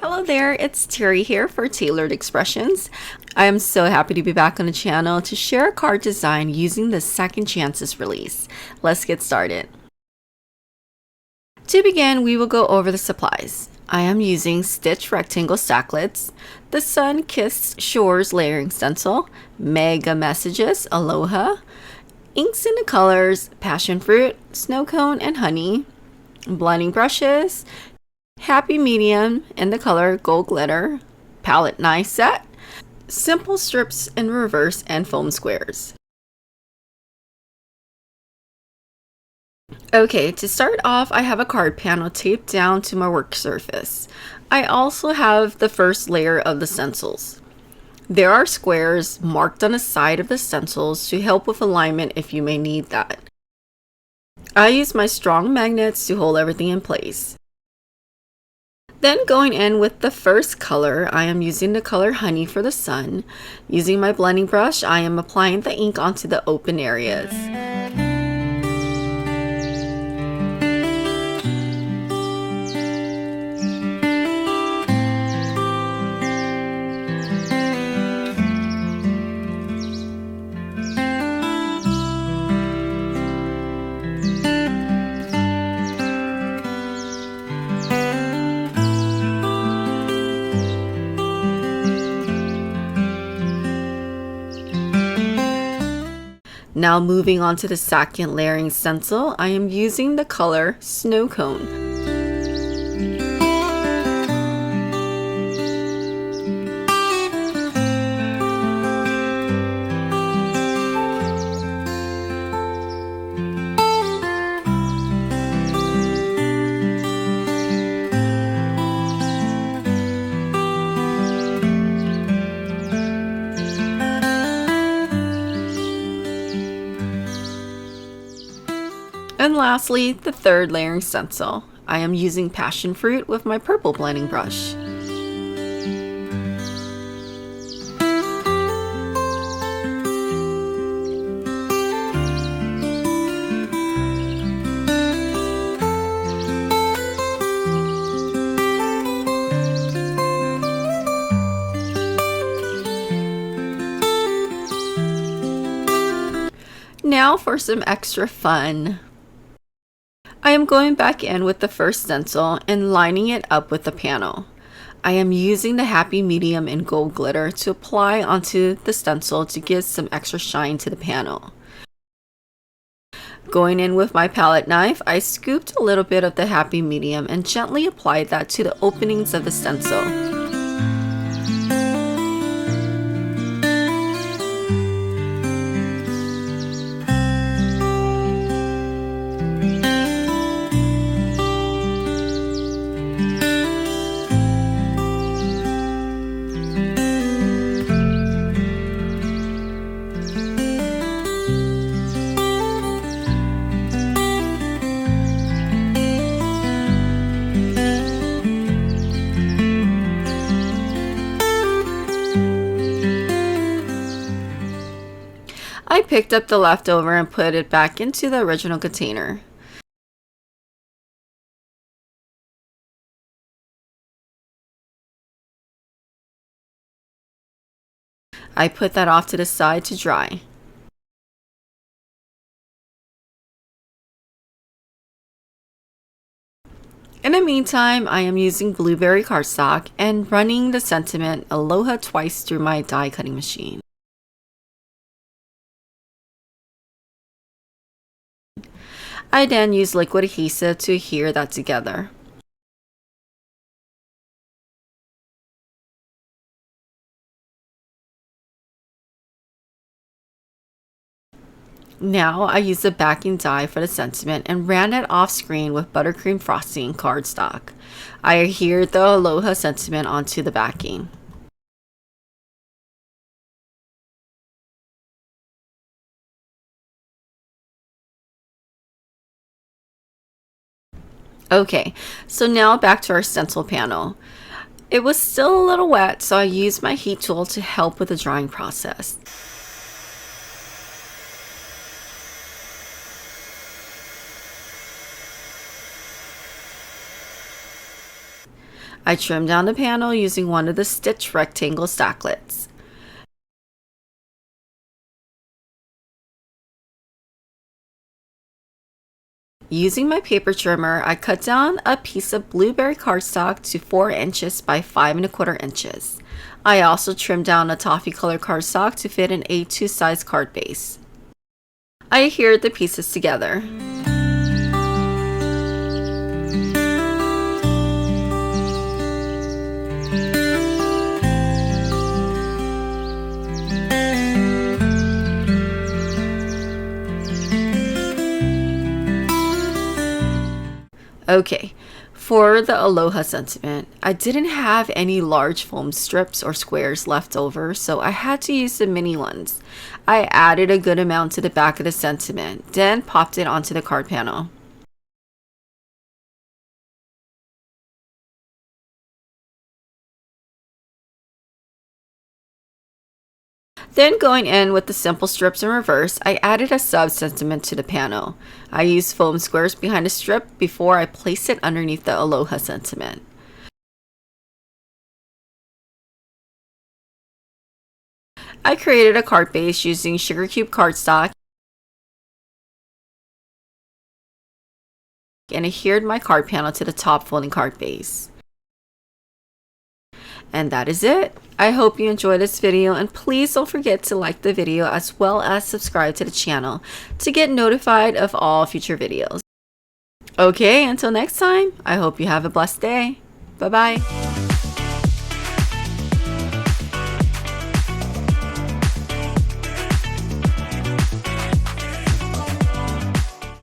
Hello there, it's Terry here for Tailored Expressions. I am so happy to be back on the channel to share a card design using the Second Chances release. Let's get started. To begin, we will go over the supplies. I am using Stitch Rectangle Stacklets, the Sunkissed Shores Layering Stencil, Mega Messages Aloha, inks in the colors Passion Fruit, Snow Cone, and Honey, blending brushes, Happy Medium in the color Gold Glitter, palette knife set, simple strips in reverse, and foam squares. Okay, to start off, I have a card panel taped down to my work surface. I also have the first layer of the stencils. There are squares marked on the side of the stencils to help with alignment if you may need that. I use my strong magnets to hold everything in place. Then going in with the first color, I am using the color Honey for the sun. Using my blending brush, I am applying the ink onto the open areas. Now moving on to the second layering stencil, I am using the color Snow Cone. And lastly, the third layering stencil. I am using Passion Fruit with my purple blending brush. Now for some extra fun. I am going back in with the first stencil and lining it up with the panel. I am using the Happy Medium in Gold Glitter to apply onto the stencil to give some extra shine to the panel. Going in with my palette knife, I scooped a little bit of the Happy Medium and gently applied that to the openings of the stencil. I picked up the leftover and put it back into the original container. I put that off to the side to dry. In the meantime, I am using blueberry cardstock and running the sentiment Aloha twice through my die cutting machine. I then use liquid adhesive to adhere that together. Now I use the backing die for the sentiment and ran it off screen with buttercream frosting cardstock. I adhered the Aloha sentiment onto the backing. Okay, so now back to our stencil panel. It was still a little wet, so I used my heat tool to help with the drying process. I trimmed down the panel using one of the stitch rectangle stacklets. Using my paper trimmer, I cut down a piece of blueberry cardstock to 4 inches by 5¼ inches. I also trimmed down a toffee color cardstock to fit an A2 size card base. I adhered the pieces together. Okay, for the Aloha sentiment, I didn't have any large foam strips or squares left over, so I had to use the mini ones. I added a good amount to the back of the sentiment, then popped it onto the card panel. Then going in with the simple strips in reverse, I added a sub-sentiment to the panel. I used foam squares behind the strip before I placed it underneath the Aloha sentiment. I created a card base using sugar cube cardstock and adhered my card panel to the top folding card base. And that is it. I hope you enjoyed this video, and please don't forget to like the video as well as subscribe to the channel to get notified of all future videos. Okay, until next time, I hope you have a blessed day. Bye bye.